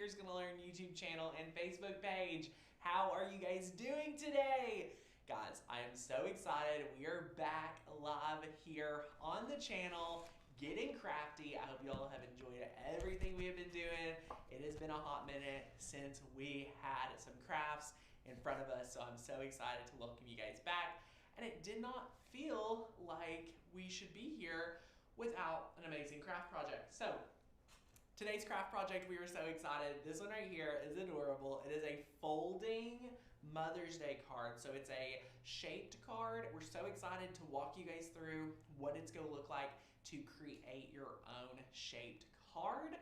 Maker's Gonna Learn YouTube channel and Facebook page. How are you guys doing today? Guys, I am so excited. We are back live here on the channel, getting crafty. I hope you all have enjoyed everything we have been doing. It has been a hot minute since we had some crafts in front of us, so I'm so excited to welcome you guys back. And it did not feel like we should be here without an amazing craft project. So today's craft project, we were so excited. This one right here is adorable. It is a folding Mother's Day card. So it's a shaped card. We're so excited to walk you guys through what it's gonna look like to create your own shaped card.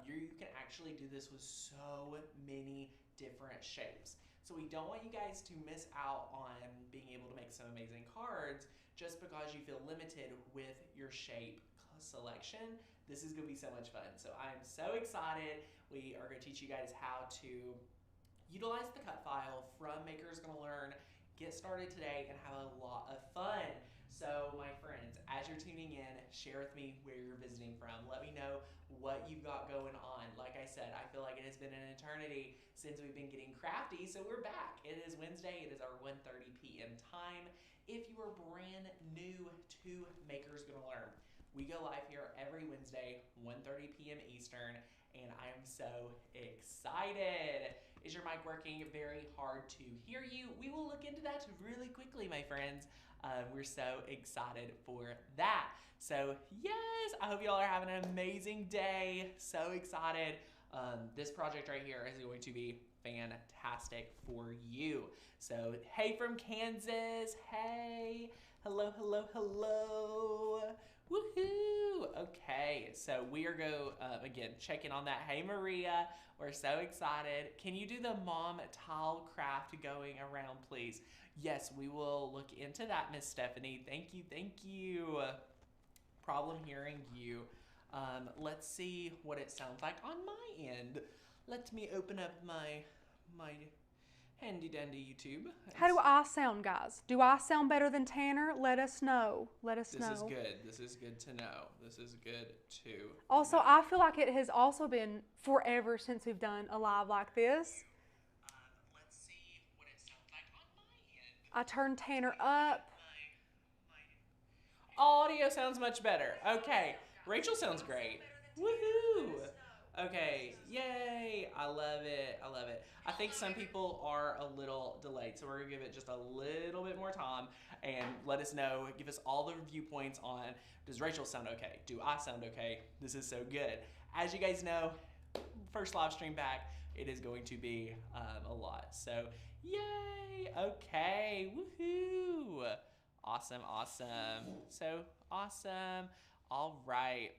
You can actually do this with so many different shapes. So we don't want you guys to miss out on being able to make some amazing cards just because you feel limited with your shape selection. This is gonna be so much fun. So I'm so excited. We are gonna teach you guys how to utilize the cut file from Maker's Gonna Learn, get started today, and have a lot of fun. So my friends, as you're tuning in, share with me where you're visiting from. Let me know what you've got going on. Like I said, I feel like it has been an eternity since we've been getting crafty, so we're back. It is Wednesday, it is our 1:30 p.m. time. If you are brand new to Maker's Gonna Learn, we go live here every Wednesday, 1:30 p.m. Eastern, and I am so excited. Is your mic working? Very hard to hear you. We will look into that really quickly, my friends. We're so excited for that. So yes, I hope you all are having an amazing day. So excited. This project right here is going to be fantastic for you. So hey from Kansas, hey, hello, hello, hello. Woohoo! Okay, so we are again, checking on that. Hey Maria, we're so excited. Can you do the mom tile craft going around, please? Yes, we will look into that, Miss Stephanie. Thank you, thank you. Problem hearing you. Let's see what it sounds like on my end. Let me open up my handy dandy YouTube. How do I sound, guys? Do I sound better than Tanner? Let us know. Let us know. This is good. This is good to know. This is good to Also, know. I feel like it has also been forever since we've done a live like this. Let's see what it sounds like on my end. I turned Tanner up. Audio sounds much better. Okay. Rachel sounds great. Woohoo! Okay, yay! I love it. I love it. I think some people are a little delayed, so we're gonna give it just a little bit more time and let us know. Give us all the viewpoints on, does Rachel sound okay? Do I sound okay? This is so good. As you guys know, first live stream back, it is going to be a lot. So yay! Okay, woohoo! Awesome, awesome. So awesome. All right.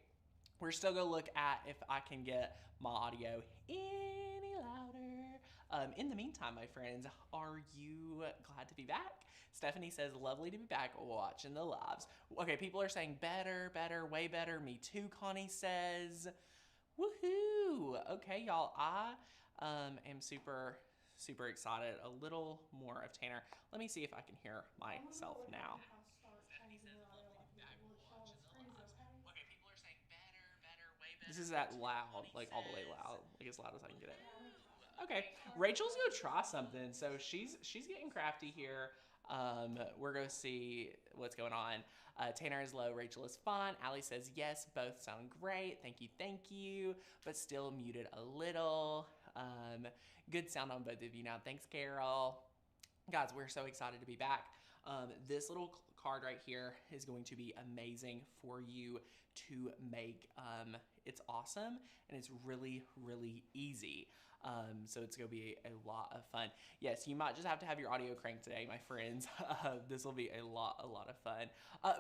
We're still gonna look at if I can get my audio any louder. In the meantime, my friends, are you glad to be back? Stephanie says, lovely to be back watching the lives. Okay, people are saying better, better, way better. Me too, Connie says. Woohoo! Okay, y'all, I am super excited. A little more of Tanner. Let me see if I can hear myself now. This is that loud, like all the way loud, like as loud as I can get it. Okay, Rachel's gonna try something, so she's getting crafty here. We're gonna see what's going on. Tanner is low, Rachel is fine. Allie says yes, both sound great. Thank you, but still muted a little. Good sound on both of you now. Thanks, Carol. Guys, we're so excited to be back. This little card right here is going to be amazing for you to make. It's awesome and it's really easy. So it's gonna be a lot of fun. Yes, you might just have to have your audio cranked today, my friends. This will be a lot of fun.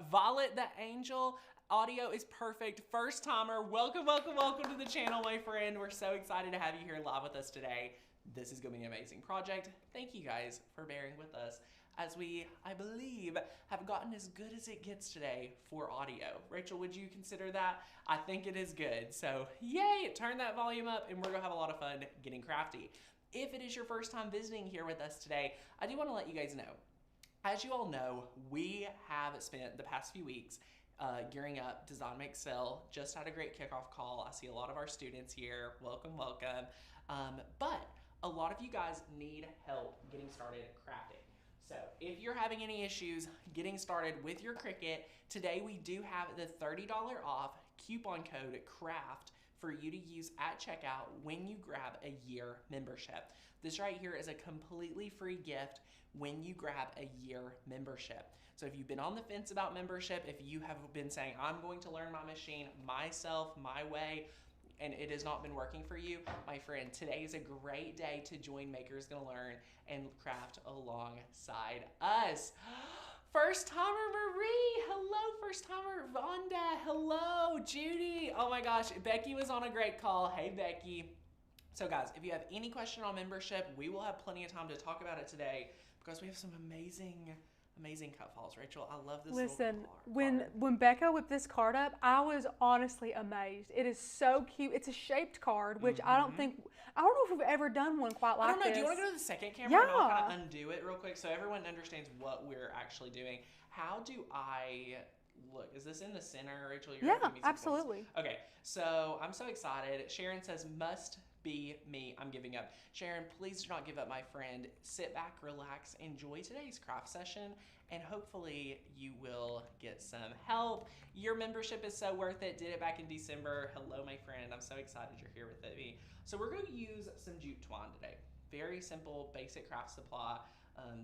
Violet the Angel, audio is perfect. First timer, welcome to the channel, my friend. We're so excited to have you here live with us today. This is gonna be an amazing project. Thank you guys for bearing with us as we, I believe, have gotten as good as it gets today for audio. Rachel, would you consider that? I think it is good. So yay, turn that volume up and we're gonna have a lot of fun getting crafty. If it is your first time visiting here with us today, I do wanna let you guys know, as you all know, we have spent the past few weeks gearing up. Design Make Sell just had a great kickoff call. I see a lot of our students here. Welcome, welcome. But a lot of you guys need help getting started crafting. So if you're having any issues getting started with your Cricut, today we do have the $30 off coupon code CRAFT for you to use at checkout when you grab a year membership. This right here is a completely free gift when you grab a year membership. So if you've been on the fence about membership, if you have been saying, I'm going to learn my machine myself, my way, and it has not been working for you, my friend, today is a great day to join Makers Gonna Learn and craft alongside us. First timer Marie, hello. First timer Vonda, hello. Judy, oh my gosh, Becky was on a great call. Hey Becky. So guys, if you have any question on membership, we will have plenty of time to talk about it today because we have some amazing cut files. Rachel, I love this. Listen, card. when Becca whipped this card up, I was honestly amazed. It is so cute. It's a shaped card, which I don't know if we've ever done one quite like this. Do you want to go to the second camera? Yeah. And I'll kind of undo it real quick so everyone understands what we're actually doing. How do I look? Is this in the center, Rachel? Yeah, absolutely. Okay, so I'm so excited. Sharon says, must be me. I'm giving up. Sharon, please do not give up, my friend. Sit back, relax, enjoy today's craft session, and hopefully you will get some help. Your membership is so worth it. Did it back in December. Hello, my friend. I'm so excited you're here with me. So we're going to use some jute twine today. Very simple, basic craft supply.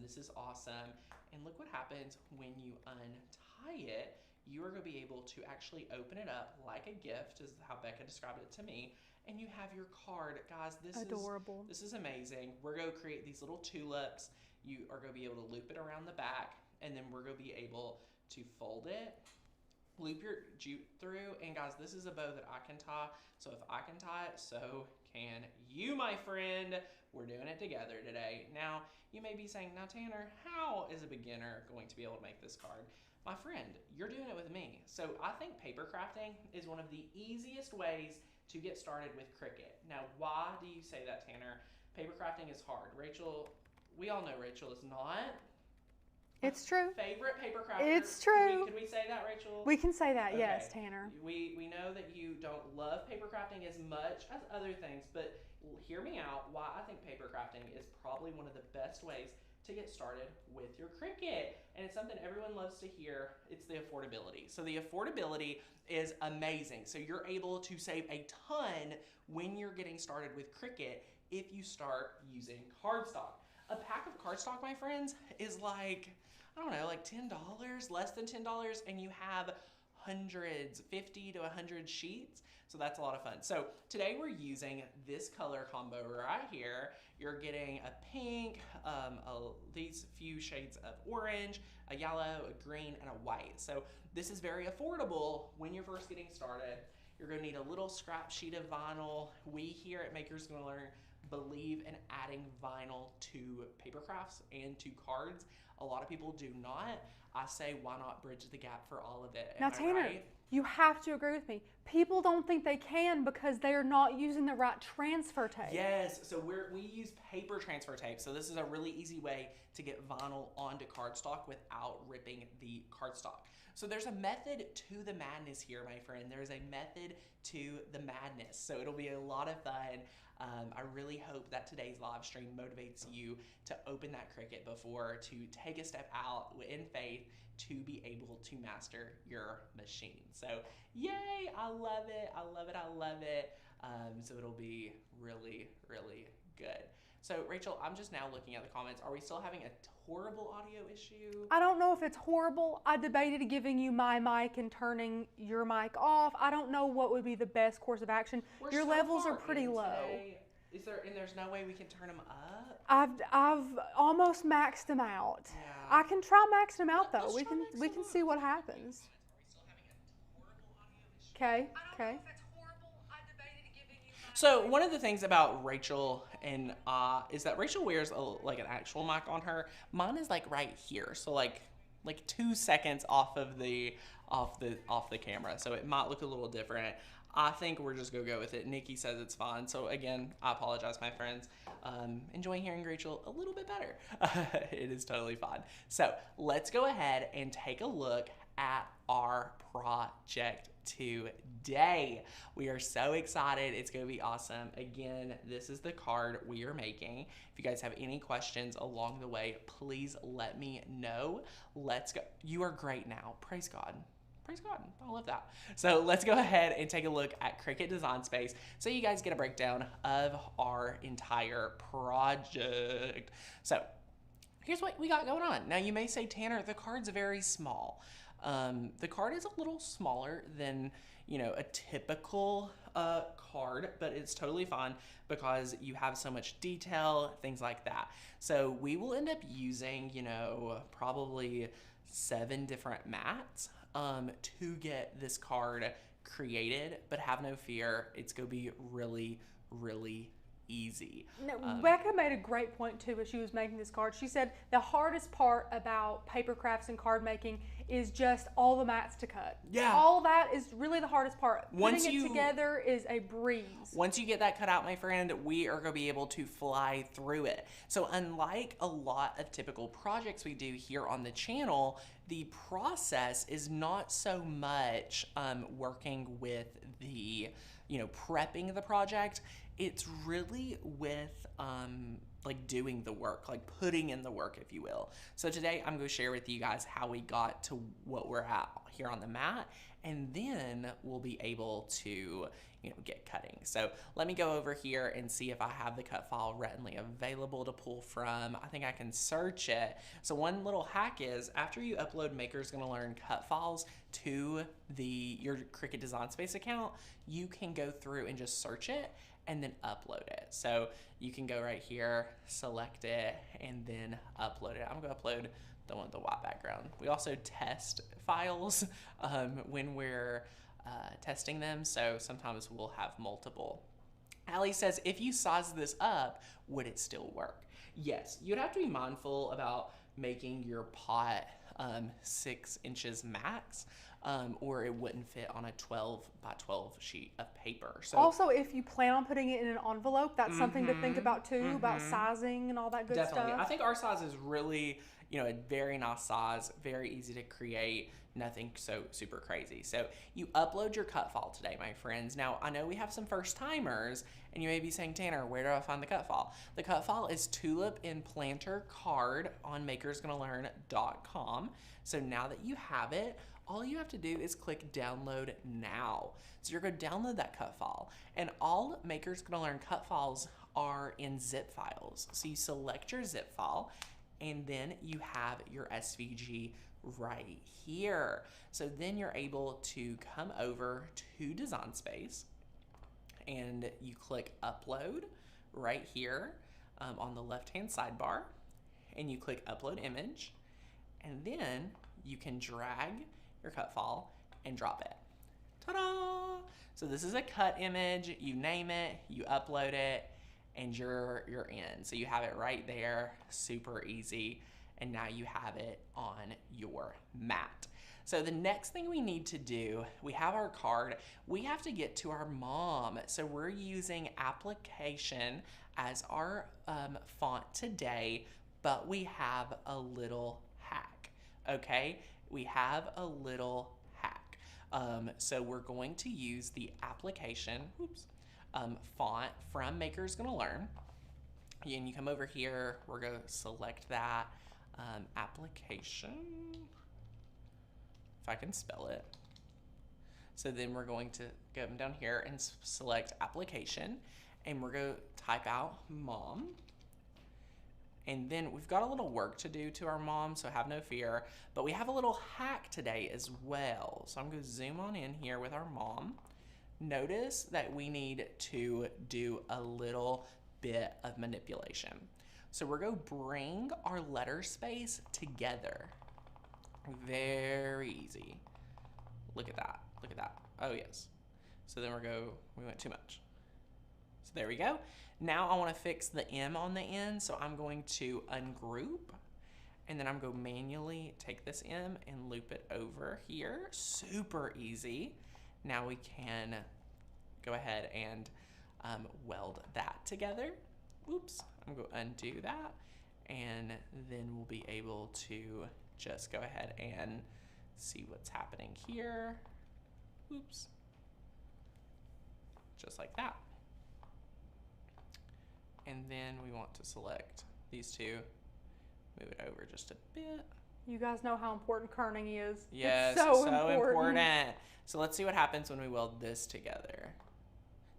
This is awesome. And look what happens when you untie it. You are going to be able to actually open it up like a gift, is how Becca described it to me. And you have your card. Guys, this adorable. This is amazing. We're going to create these little tulips. You are going to be able to loop it around the back, and then we're going to be able to fold it, loop your jute through, and guys, this is a bow that I can tie. So if I can tie it, so can you, my friend. We're doing it together today. Now, you may be saying, now Tanner, how is a beginner going to be able to make this card? My friend, you're doing it with me. So I think paper crafting is one of the easiest ways to get started with Cricut. Now, why do you say that, Tanner? Paper crafting is hard. Rachel, we all know Rachel is not. It's true. Favorite paper crafter. It's true. Can we say that, Rachel? We can say that, okay. Yes, Tanner. We know that you don't love paper crafting as much as other things, but hear me out. Why I think paper crafting is probably one of the best ways to get started with your Cricut. And it's something everyone loves to hear. It's the affordability. So the affordability is amazing. So you're able to save a ton when you're getting started with Cricut if you start using cardstock. A pack of cardstock, my friends, is like, I don't know, like $10, less than $10, and you have hundreds, 50 to 100 sheets. So that's a lot of fun. So today we're using this color combo right here. You're getting a pink, these few shades of orange, a yellow, a green, and a white. So this is very affordable when you're first getting started. You're gonna need a little scrap sheet of vinyl. We here at Makers Gonna Learn believe in adding vinyl to paper crafts and to cards. A lot of people do not. I say, why not bridge the gap for all of it? Now, Tanner, you have to agree with me. People don't think they can because they are not using the right transfer tape. Yes, so we use paper transfer tape. So this is a really easy way to get vinyl onto cardstock without ripping the cardstock. So there's a method to the madness here, my friend. There's a method to the madness. So it'll be a lot of fun. I really hope that today's live stream motivates you to open that Cricut before, to take a step out in faith, to be able to master your machine. So yay, I love it, I love it, I love it. So it'll be really, really good. So Rachel, I'm just now looking at the comments. Are we still having a horrible audio issue? I don't know if it's horrible. I debated giving you my mic and turning your mic off. I don't know what would be the best course of action. Your levels are pretty low. Is there, and there's no way we can turn them up? I've almost maxed them out. Yeah. I can try maxing them out though. We can see what happens. Okay. Okay. So one of the things about Rachel and is that Rachel wears like an actual mic on her. Mine is like right here, so like 2 seconds off the camera. So it might look a little different. I think we're just gonna go with it. Nikki says it's fine. So again, I apologize, my friends. Enjoying hearing Rachel a little bit better. It is totally fine. So let's go ahead and take a look at our project today. We are so excited. It's going to be awesome. Again, this is the card we are making. If you guys have any questions along the way, please let me know. Let's go. You are great now. Praise God. Praise God. I love that. So let's go ahead and take a look at Cricut Design Space so you guys get a breakdown of our entire project. So here's what we got going on. Now you may say, Tanner, the card's very small. The card is a little smaller than, you know, a typical card, but it's totally fine because you have so much detail, things like that. So we will end up using, you know, probably 7 different mats to get this card created, but have no fear, it's gonna be really, really easy. Now, Becca made a great point too as she was making this card. She said the hardest part about paper crafts and card making is just all the mats to cut. Yeah. All that is really the hardest part. Putting it together is a breeze. Once you get that cut out, my friend, we are going to be able to fly through it. So unlike a lot of typical projects we do here on the channel, the process is not so much working with the, you know, prepping the project. It's really with like doing the work, like putting in the work, if you will. So today I'm going to share with you guys how we got to what we're at here on the mat, and then we'll be able to, you know, get cutting. So let me go over here and see if I have the cut file readily available to pull from. I think I can search it. So one little hack is after you upload Maker's Gonna Learn cut files to your Cricut Design Space account, you can go through and just search it and then upload it. So you can go right here, select it, and then upload it. I'm gonna upload the one with the white background. We also test files when we're testing them, so sometimes we'll have multiple. Allie says, if you size this up, would it still work? Yes, you'd have to be mindful about making your pot 6 inches max, or it wouldn't fit on a 12 by 12 sheet of paper. So also, if you plan on putting it in an envelope, that's something to think about too, about sizing and all that good definitely. stuff. I think our size is really, you know, a very nice size, very easy to create, nothing so super crazy. So you upload your cut file today, my friends. Now, I know we have some first timers, and you may be saying, Tanner, where do I find the cut file? The cut file is Tulip and Planter Card on makersgonnalearn.com. So now that you have it, all you have to do is click download now. So you're going to download that cut file, and all Maker's Gonna Learn cut files are in zip files. So you select your zip file, and then you have your SVG right here. So then you're able to come over to Design Space, and you click upload right here on the left-hand sidebar, and you click upload image, and then you can drag your cut file and drop it. Ta-da! So this is a cut image. You name it, you upload it, and you're in. So you have it right there, super easy, and now you have it on your mat. So the next thing we need to do, we have our card, we have to get to our mom. So we're using application as our font today, but we have a little hack, okay? We have a little hack. So we're going to use the application font from Maker's Gonna Learn. And you come over here, we're gonna select that application, if I can spell it. So then we're going to go down here and select application, and we're gonna type out mom. And then we've got a little work to do to our mom, so have no fear. But we have a little hack today as well. So I'm going to zoom on in here with our mom. Notice that we need to do a little bit of manipulation. So we're going to bring our letter space together. Very easy. Look at that. Look at that. Oh, yes. So then we went too much. So there we go. Now I want to fix the M on the end, so I'm going to ungroup, and then I'm going to manually take this M and loop it over here. Super easy. Now we can go ahead and weld that together. Oops, I'm going to undo that, and then we'll be able to just go ahead and See what's happening here. Oops. Just like that. And then we want to select these two, move it over just a bit. You guys know how important kerning is. Yes, it's so important. So let's see what happens when we weld this together.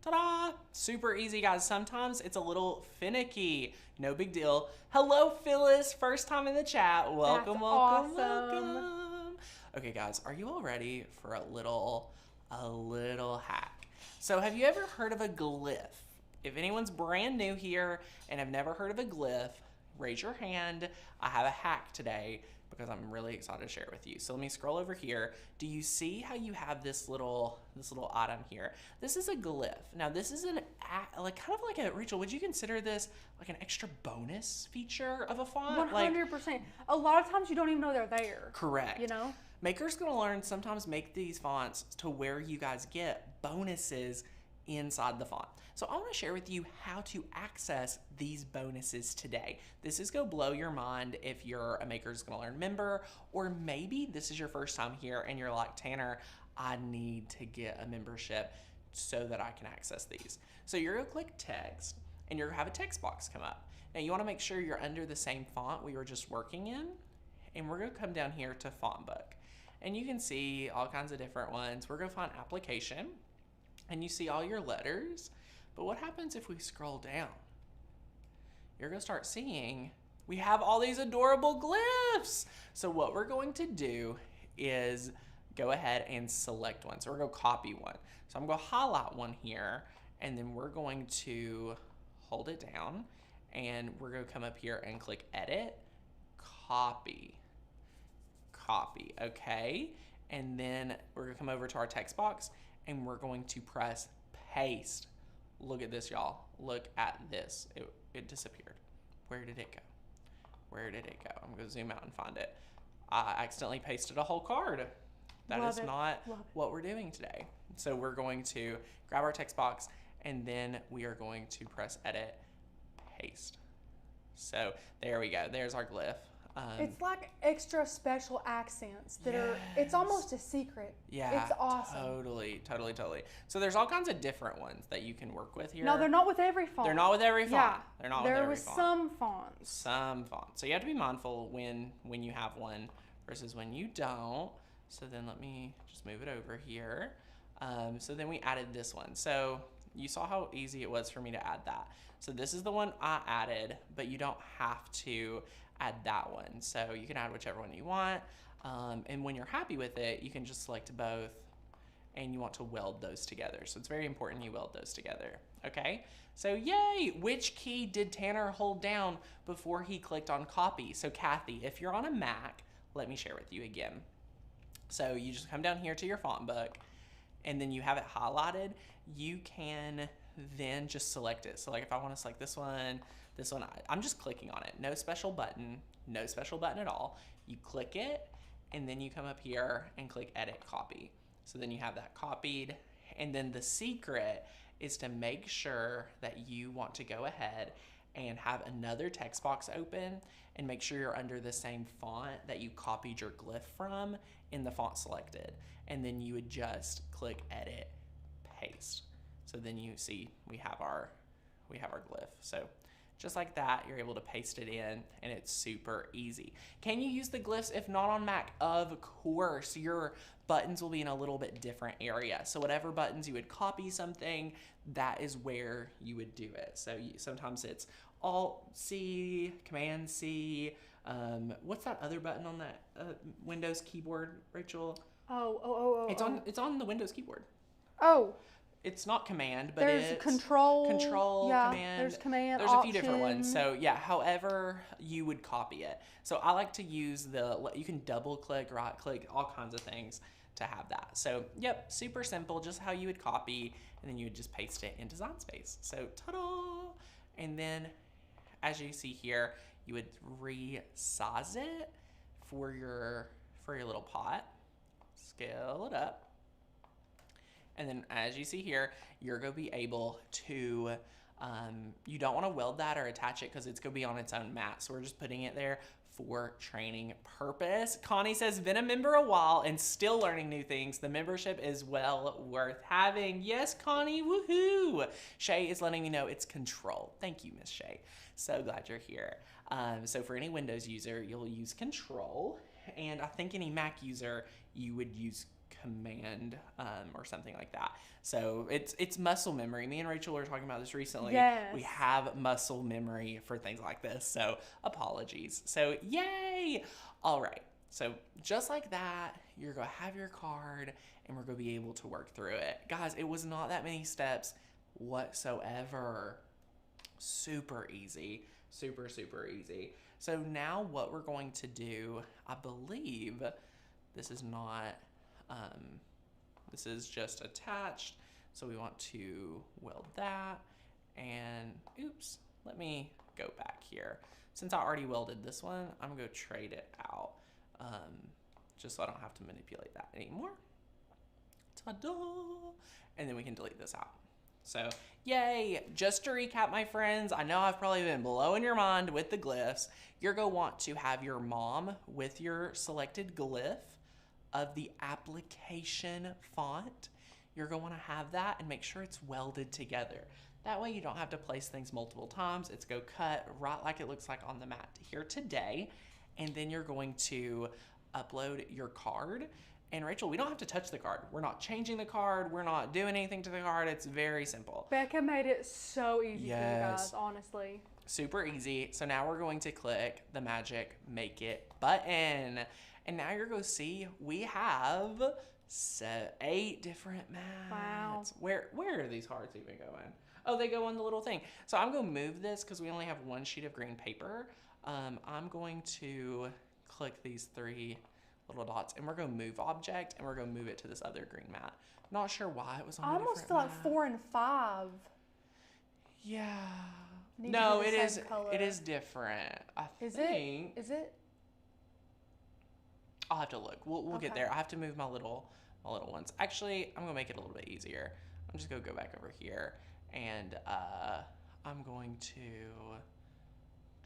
Ta-da! Super easy, guys. Sometimes it's a little finicky. No big deal. Hello, Phyllis. First time in the chat. Welcome, That's welcome, awesome. welcome. Okay, guys, are you all ready for a little hack? So have you ever heard of a glyph? If anyone's brand new here and have never heard of a glyph, raise your hand. I have a hack today because I'm really excited to share it with you. So let me scroll over here. Do you see how you have this little item here? This is a glyph. Now this is kind of like a, Rachel, would you consider this like an extra bonus feature of a font? 100%. A lot of times you don't even know they're there. Correct. You know? Maker's gonna learn sometimes make these fonts to where you guys get bonuses inside the font. So I want to share with you how to access these bonuses today. This is gonna blow your mind if you're a Maker's Gonna Learn member, or maybe this is your first time here and you're like, Tanner, I need to get a membership so that I can access these. So you're gonna click text and you're gonna have a text box come up. Now you wanna make sure you're under the same font we were just working in, and we're gonna come down here to font book. And you can see all kinds of different ones. We're gonna find application, and you see all your letters. But what happens if we scroll down? You're gonna start seeing we have all these adorable glyphs. So what we're going to do is go ahead and select one. So we're gonna copy one. So I'm gonna highlight one here, and then we're going to hold it down, and we're gonna come up here and click edit, copy, okay? And then we're gonna come over to our text box and we're going to press paste. Look at this, y'all. Look at this. It disappeared. Where did it go? Where did it go? I'm gonna zoom out and find it. I accidentally pasted a whole card. That is not what we're doing today. So we're going to grab our text box and then we are going to press edit, paste. So there we go. There's our glyph. It's like extra special accents that are, it's almost a secret. Yeah, it's awesome. Totally. So there's all kinds of different ones that you can work with here. No, they're not with every font. They're not with every font. Yeah, they're not with every font. some fonts. Some fonts. So you have to be mindful when you have one versus when you don't. So then let me just move it over here. So then we added this one. So you saw how easy it was for me to add that. So this is the one I added, but you don't have to add that one. So you can add whichever one you want. And when you're happy with it, you can just select both and you want to weld those together. So it's very important you weld those together. Okay, so yay! Which key did Tanner hold down before he clicked on copy? So Kathy, if you're on a Mac, let me share with you again. So you just come down here to your font book and then you have it highlighted. You can then just select it. So like if I want to select this one, I'm just clicking on it. No special button at all. You click it and then you come up here and click edit copy. So then you have that copied, and then the secret is to make sure that you want to go ahead and have another text box open and make sure you're under the same font that you copied your glyph from in the font selected. And then you would just click edit, paste. So then you see we have our glyph. So just like that, you're able to paste it in and it's super easy. Can you use the glyphs if not on Mac? Of course, your buttons will be in a little bit different area. So whatever buttons you would copy something, that is where you would do it. So sometimes it's Alt-C, Command-C. What's that other button on that Windows keyboard, Rachel? Oh. It's on the Windows keyboard. Oh. It's not command, but there's control, command. There's command. There's option. A few different ones. So yeah, however you would copy it. So I like to use you can double click, right click, all kinds of things to have that. So yep, super simple, just how you would copy, and then you would just paste it in Design Space. So ta-da! And then as you see here, you would resize it for your little pot. Scale it up. And then as you see here, you're gonna be able to, you don't wanna weld that or attach it because it's gonna be on its own mat. So we're just putting it there for training purpose. Connie says, been a member a while and still learning new things. The membership is well worth having. Yes, Connie, woohoo. Shay is letting me know it's Control. Thank you, Miss Shay. So glad you're here. So for any Windows user, you'll use Control. And I think any Mac user, you would use Command or something like that. So it's muscle memory. Me and Rachel were talking about this recently. Yes. We have muscle memory for things like this. So apologies. So yay! All right. So just like that, you're going to have your card and we're going to be able to work through it. Guys, it was not that many steps whatsoever. Super easy. Super, super easy. So now what we're going to do, I believe this is not, this is just attached. So we want to weld that and oops, let me go back here. Since I already welded this one, I'm gonna go trade it out just so I don't have to manipulate that anymore. Ta-da! And then we can delete this out. So, yay! Just to recap, my friends, I know I've probably been blowing your mind with the glyphs. You're going to want to have your mom with your selected glyph of the application font. You're going to want to have that and make sure it's welded together. That way you don't have to place things multiple times. It's go cut right like it looks like on the mat here today. And then you're going to upload your card. And Rachel, we don't have to touch the card. We're not changing the card. We're not doing anything to the card. It's very simple. Becca made it so easy for you guys, honestly. Super easy. So now we're going to click the magic Make It button. And now you're going to see we have 8 different mats. Wow. Where are these hearts even going? Oh, they go on the little thing. So I'm going to move this because we only have one sheet of green paper. I'm going to click these 3 little dots and we're going to move object and we're going to move it to this other green mat. Not sure why it was on I almost feel like 4 and 5. Yeah. Need no, to be it the is same color. it is different. I think. Is it? I'll have to look. We'll get Okay. there. I have to move my little ones. Actually, I'm going to make it a little bit easier. I'm just going to go back over here and I'm going to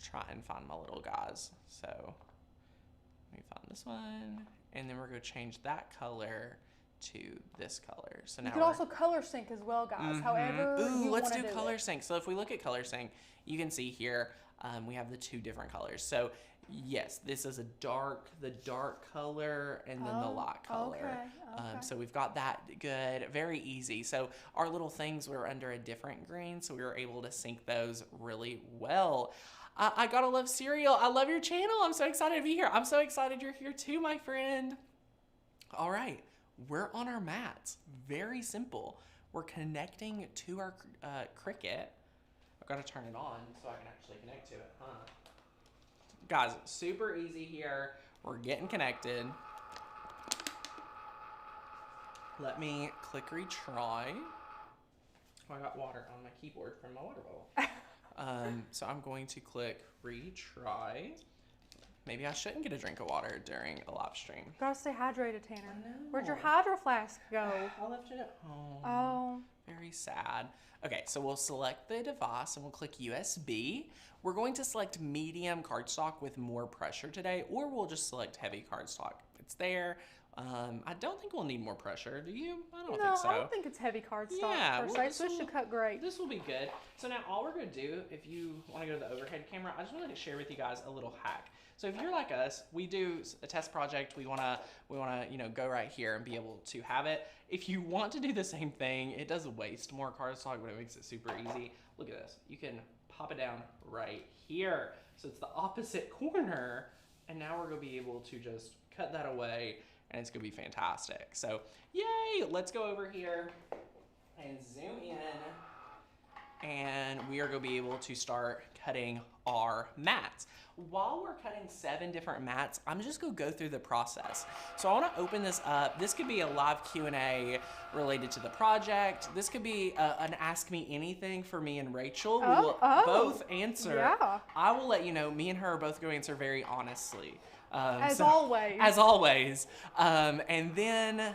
try and find my little guys. So let me find this one, and then we're going to change that color to this color. So now you could also color sync as well, guys. However, Ooh, let's do it. color sync. So if we look at color sync, you can see here we have the 2 different colors. So yes, this is the dark color, and then the light color. Okay. So we've got that good, very easy. So our little things were under a different green, so we were able to sync those really well. I gotta love cereal. I love your channel. I'm so excited to be here. I'm so excited you're here too, my friend. All right, we're on our mats. Very simple. We're connecting to our Cricut. I've got to turn it on so I can actually connect to it, huh? Guys, super easy here. We're getting connected. Let me click retry. Oh, I got water on my keyboard from my water bottle. So I'm going to click retry. Maybe I shouldn't get a drink of water during a live stream. Gotta stay hydrated, Tanner. I know. Where'd your hydro flask go? I left it at home. Oh. Very sad. Okay, so we'll select the device and we'll click USB. We're going to select medium cardstock with more pressure today, or we'll just select heavy cardstock. It's there. I don't think we'll need more pressure. Do you? I don't think so. No, I don't think it's heavy cardstock Yeah, per se, so it should cut great. This will be good. So now all we're going to do, if you want to go to the overhead camera, I just wanted to share with you guys a little hack. So if you're like us, we do a test project. We want to go right here and be able to have it. If you want to do the same thing, it does waste more cardstock, but it makes it super easy. Look at this. You can pop it down right here. So it's the opposite corner. And now we're going to be able to just cut that away, and it's going to be fantastic. So yay, let's go over here and zoom in, and we are going to be able to start cutting our mats. While we're cutting 7 different mats, I'm just going to go through the process. So I want to open this up. This could be a live Q&A related to the project. This could be an Ask Me Anything for me and Rachel. We will both answer. Yeah. I will let you know, me and her are both going to answer very honestly. As always. As always. And then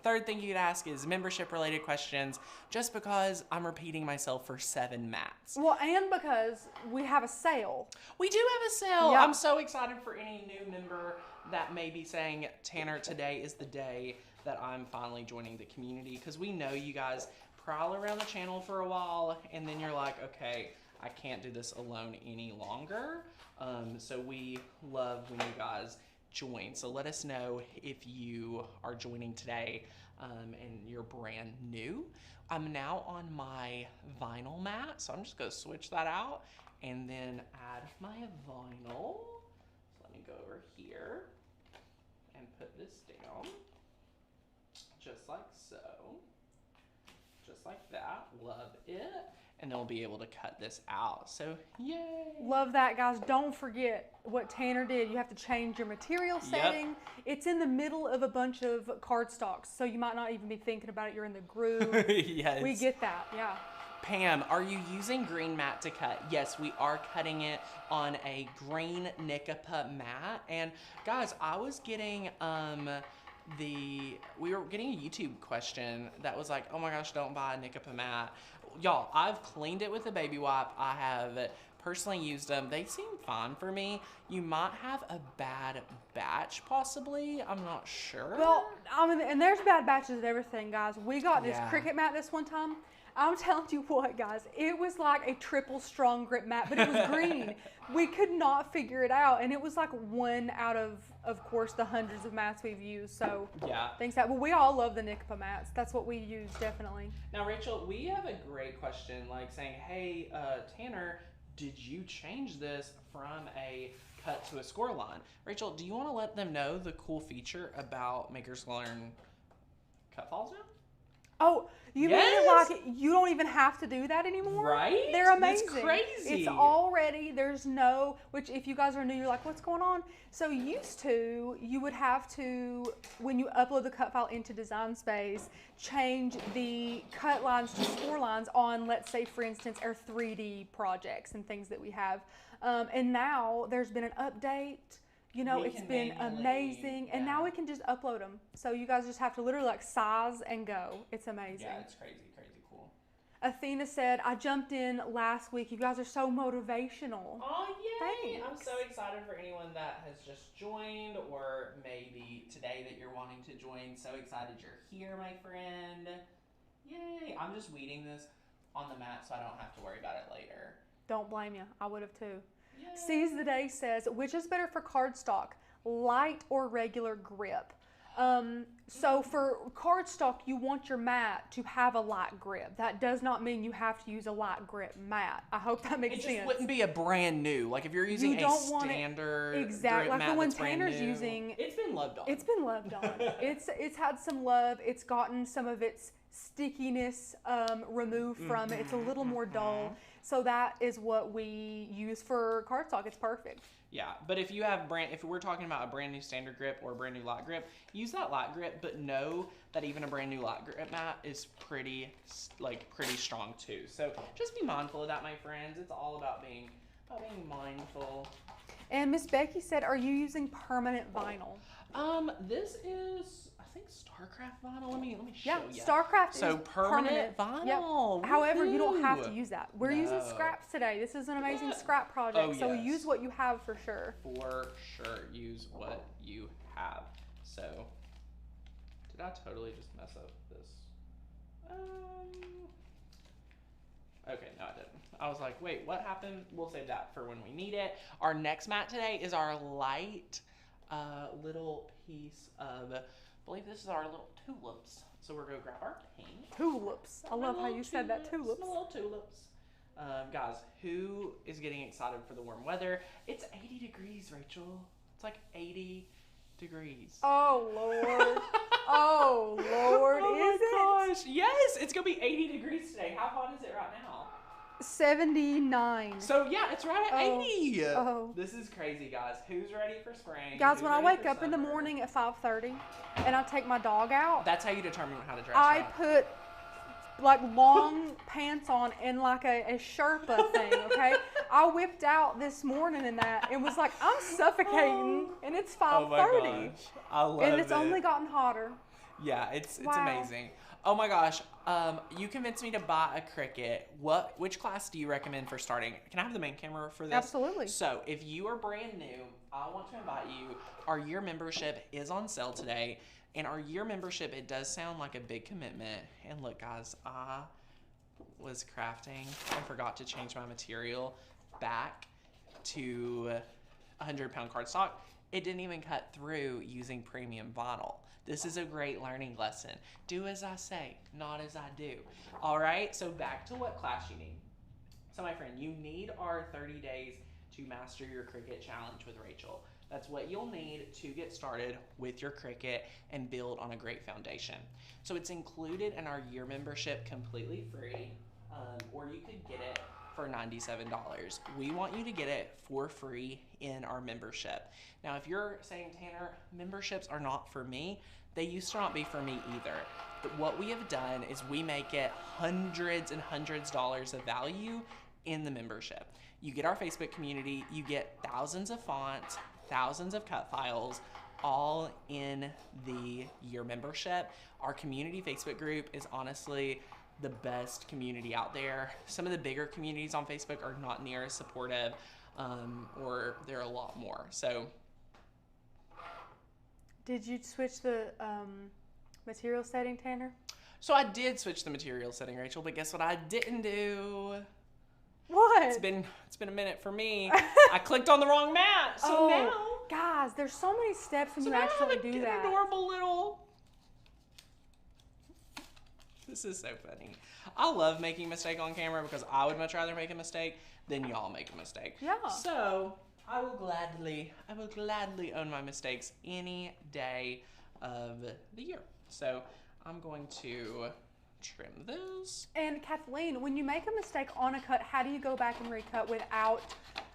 Third thing you could ask is membership-related questions, just because I'm repeating myself for 7 mats. Well, and because we have a sale. We do have a sale. Yep. I'm so excited for any new member that may be saying, Tanner, today is the day that I'm finally joining the community, because we know you guys prowl around the channel for a while, and then you're like, okay, I can't do this alone any longer. So we love when you guys join. So let us know if you are joining today and you're brand new. I'm now on my vinyl mat, so I'm just gonna switch that out and then add my vinyl. So let me go over here and put this down, just like so. Just like that, love it. And then we'll be able to cut this out, so yay. Love that, guys. Don't forget what Tanner did. You have to change your material setting. Yep. It's in the middle of a bunch of cardstocks, so you might not even be thinking about it. You're in the groove. Yes. We get that, yeah. Pam, are you using green mat to cut? Yes, we are cutting it on a green Nikapa mat. And guys, I was getting we were getting a YouTube question that was like, oh my gosh, don't buy a Nikapa mat. Y'all, I've cleaned it with a baby wipe. I have personally used them. They seem fine for me. You might have a bad batch, possibly. I'm not sure. Well, I mean, and there's bad batches of everything, guys. We got this Cricut mat this one time. I'm telling you what, guys, it was like a triple strong grip mat, but it was green. We could not figure it out, and it was like one out of course, the hundreds of mats we've used. So yeah, thanks that. But we all love the Nikapa mats. That's what we use, definitely. Now, Rachel, we have a great question, like saying, hey, Tanner, did you change this from a cut to a score line? Rachel, do you want to let them know the cool feature about Makers Learn cut files now? Oh, you mean it like you don't even have to do that anymore? Right? They're amazing. It's crazy. It's already, there's no, which if you guys are new, you're like, what's going on? So used to, you would have to, when you upload the cut file into Design Space, change the cut lines to score lines on, let's say, for instance, our 3D projects and things that we have. And now there's been an update. You know, it's been amazing. And now we can just upload them. So you guys just have to literally like size and go. It's amazing. Yeah, it's crazy, crazy cool. Athena said, I jumped in last week. You guys are so motivational. Oh, yay. Thanks. I'm so excited for anyone that has just joined, or maybe today that you're wanting to join. So excited you're here, my friend. Yay. I'm just weeding this on the mat so I don't have to worry about it later. Don't blame you. I would have too. Yay. Seize the Day says, which is better for cardstock, light or regular grip? So for cardstock, you want your mat to have a light grip. That does not mean you have to use a light grip mat. I hope that makes sense. It just wouldn't be a brand new. Like if you're using a standard grip like mat the one that's brand Tanner's new, using. it's been loved on. It's been loved on. It's had some love. It's gotten some of its stickiness removed from it. It's a little more dull. So that is what we use for cardstock. It's perfect. Yeah, but if you have if we're talking about a brand new standard grip or a brand new light grip, use that light grip, but know that even a brand new light grip mat is pretty strong too. So just be mindful of that, my friends. It's all about being mindful. And Miss Becky said, are you using permanent vinyl? This is, I think, StarCraft vinyl. Let me show you. Yeah, StarCraft is permanent vinyl. Yep. However, you don't have to use that. We're using scraps today. This is an amazing scrap project, so use what you have for sure. For sure, use what you have. So, did I totally just mess up this? Okay, no, I didn't. I was like, wait, what happened? We'll save that for when we need it. Our next mat today is our light little piece of, I believe this is our little tulips. So we're going to grab our paint. Tulips. I love how you said that, tulips. My little tulips. Guys, who is getting excited for the warm weather? It's 80 degrees, Rachel. It's like 80 degrees. Oh, Lord. Oh, Lord. Oh, my gosh. Yes, it's going to be 80 degrees today. How hot is it right now? 79. So yeah, it's right at 80. Oh. This is crazy, guys. Who's ready for spring? Guys, when I wake up in the morning at 5:30 and I take my dog out, that's how you determine how to dress. I put like long pants on and like a Sherpa thing, okay? I whipped out this morning in that. It was like, I'm suffocating and it's 5:30. Oh my gosh. I love it. And it's only gotten hotter. Yeah, it's Wow. amazing. Oh my gosh, you convinced me to buy a Cricut. Which class do you recommend for starting? Can I have the main camera for this? Absolutely. So if you are brand new, I want to invite you. Our year membership is on sale today. And our year membership, it does sound like a big commitment. And look guys, I was crafting and forgot to change my material back to 100-pound cardstock. It didn't even cut through using premium vinyl. This is a great learning lesson. Do as I say, not as I do. All right, so back to what class you need. So my friend, you need our 30 days to master your Cricut challenge with Rachel. That's what you'll need to get started with your Cricut and build on a great foundation. So it's included in our year membership completely free, or you could get it for $97. We want you to get it for free in our membership. Now, if you're saying, Tanner, memberships are not for me, they used to not be for me either. But what we have done is we make it hundreds and hundreds of dollars of value in the membership. You get our Facebook community, you get thousands of fonts, thousands of cut files, all in the year membership. Our community Facebook group is honestly the best community out there. Some of the bigger communities on Facebook are not near as supportive, or they're a lot more. So, Did you switch the material setting, Tanner? so I did switch the material setting, Rachel, but guess what I didn't do? What? It's been a minute for me. I clicked on the wrong mat, so now. Guys, there's so many steps when So you now I actually have do an that. adorable little. This is so funny. I love making a mistake on camera because I would much rather make a mistake than y'all make a mistake. Yeah. So I will gladly own my mistakes any day of the year. So I'm going to trim this. And Kathleen, when you make a mistake on a cut, how do you go back and recut without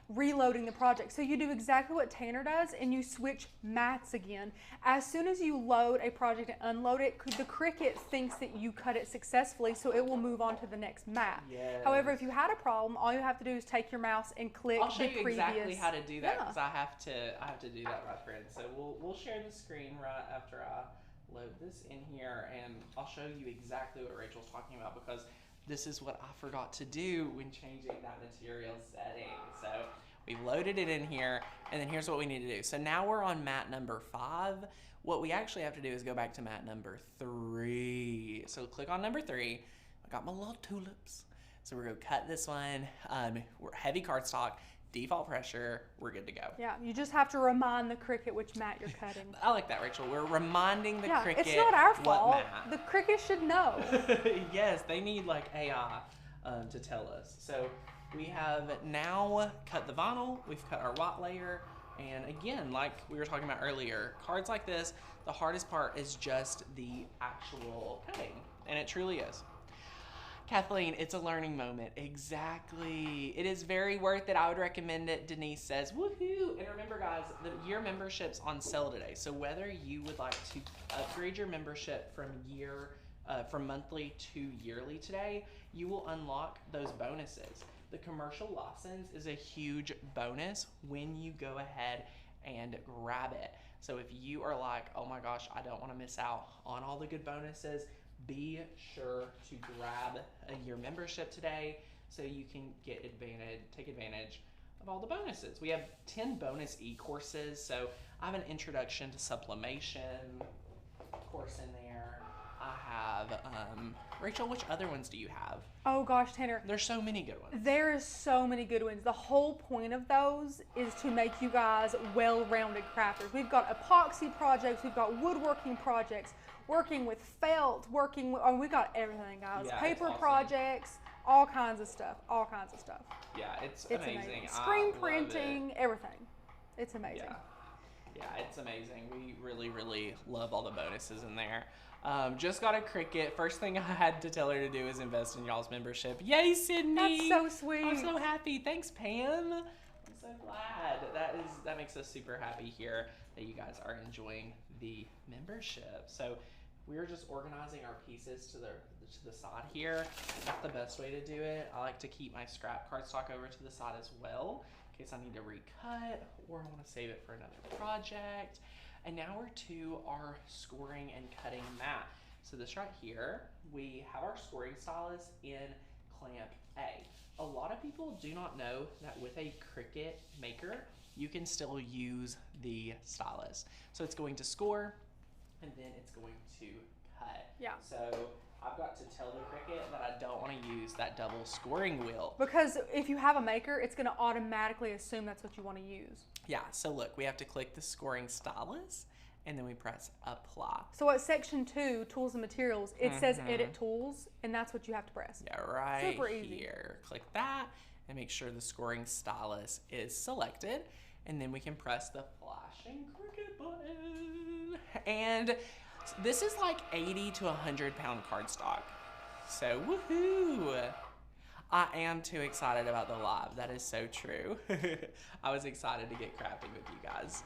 reloading the project? So you do exactly what Tanner does and you switch mats again. As soon as you load a project and unload it, the Cricut thinks that you cut it successfully, so it will move on to the next mat. Yes. However, if you had a problem, all you have to do is take your mouse and click I'll show the you previous. exactly how to do that Yeah. because I have to do that, my friend. So we'll share the screen right after I load this in here, and I'll show you exactly what Rachel's talking about because this is what I forgot to do when changing that material setting. So we've loaded it in here, and then here's what we need to do. So now we're on mat number 5. What we actually have to do is go back to mat number 3. So click on number 3. I got my little tulips. So we're gonna cut this one. We're heavy cardstock, default pressure, we're good to go. Yeah, you just have to remind the Cricut which mat you're cutting. I like that, Rachel. We're reminding the Yeah, Cricut it's not our what fault. mat. The Cricut should know. Yes, they need like AI to tell us. So we have now cut the vinyl, we've cut our white layer, and again, like we were talking about earlier, cards like this, the hardest part is just the actual cutting, and it truly is. Kathleen, it's a learning moment. Exactly. It is very worth it. I would recommend it. Denise says, woohoo. And remember, guys, the year membership's on sale today. So whether you would like to upgrade your membership from monthly to yearly today, you will unlock those bonuses. The commercial license is a huge bonus when you go ahead and grab it. So if you are like, oh my gosh, I don't want to miss out on all the good bonuses, be sure to grab a year membership today so you can take advantage of all the bonuses. We have 10 bonus e-courses. So I have an introduction to sublimation course in there. I have, Rachel, which other ones do you have? Oh gosh, Tanner. There's so many good ones. There is so many good ones. The whole point of those is to make you guys well-rounded crafters. We've got epoxy projects, we've got woodworking projects, working with felt, we got everything, guys. Yeah, Paper it's awesome. projects, all kinds of stuff. Yeah, it's amazing. amazing. Screen I printing, love everything. It's amazing. Yeah, it's amazing. We really, really love all the bonuses in there. Just got a Cricut. First thing I had to tell her to do is invest in y'all's membership. Yay, Sydney! That's so sweet. I'm so happy. Thanks, Pam. I'm so glad. That makes us super happy here that you guys are enjoying the membership. So we're just organizing our pieces to the side here. That's the best way to do it. I like to keep my scrap cardstock over to the side as well in case I need to recut or I want to save it for another project. And now we're to our scoring and cutting mat. So this right here, we have our scoring stylus in clamp A. A lot of people do not know that with a Cricut Maker, you can still use the stylus. So it's going to score, and then it's going to cut. Yeah. So I've got to tell the Cricut that I don't want to use that double scoring wheel. Because if you have a Maker, it's going to automatically assume that's what you want to use. Yeah, so look, we have to click the scoring stylus, and then we press apply. So at section 2, tools and materials, it says edit tools, and that's what you have to press. Yeah, right Super easy. here. Click that, and make sure the scoring stylus is selected, and then we can press the flashing Cricut button. And this is like 80 to 100 pound cardstock. So woohoo! I am too excited about the live. That is so true. I was excited to get crafting with you guys.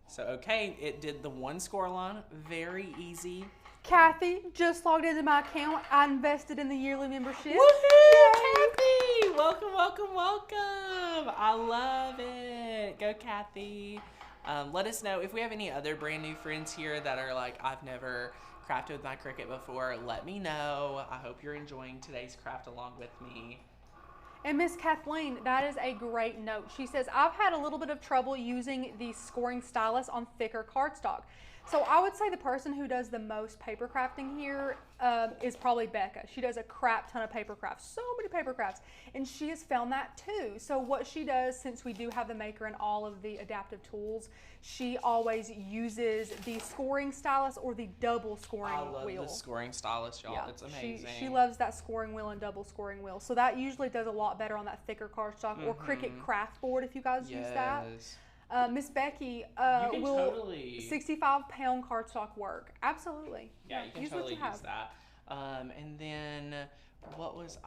So okay, it did the one score line, very easy. Kathy just logged into my account. I invested in the yearly membership. Woohoo, Kathy! Welcome, welcome, welcome. I love it. Go, Kathy. Let us know if we have any other brand new friends here that are like, I've never crafted with my Cricut before. Let me know. I hope you're enjoying today's craft along with me. And Miss Kathleen, that is a great note. She says, I've had a little bit of trouble using the scoring stylus on thicker cardstock. So I would say the person who does the most paper crafting here is probably Becca. She does a crap ton of paper crafts, so many paper crafts, and she has found that too. So what she does, since we do have the Maker and all of the adaptive tools, she always uses the scoring stylus or the double scoring wheel. I love the scoring stylus, y'all. Yeah, it's amazing. She loves that scoring wheel and double scoring wheel. So that usually does a lot better on that thicker cardstock or Cricut craft board if you guys use that. Miss Becky will totally 65-pound cardstock work. Absolutely. Yeah, you can totally use that. And then what was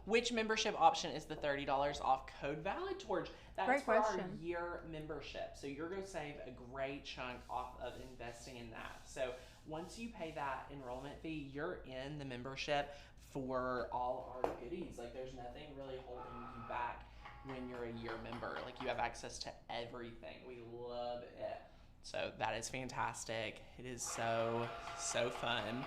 which membership option is the $30 off code valid towards? That's great for question. Our year membership. So you're going to save a great chunk off of investing in that. So once you pay that enrollment fee, you're in the membership for all our goodies. Like there's nothing really holding you back when you're a year member. Like you have access to everything. We love it. So that is fantastic. It is so, so fun.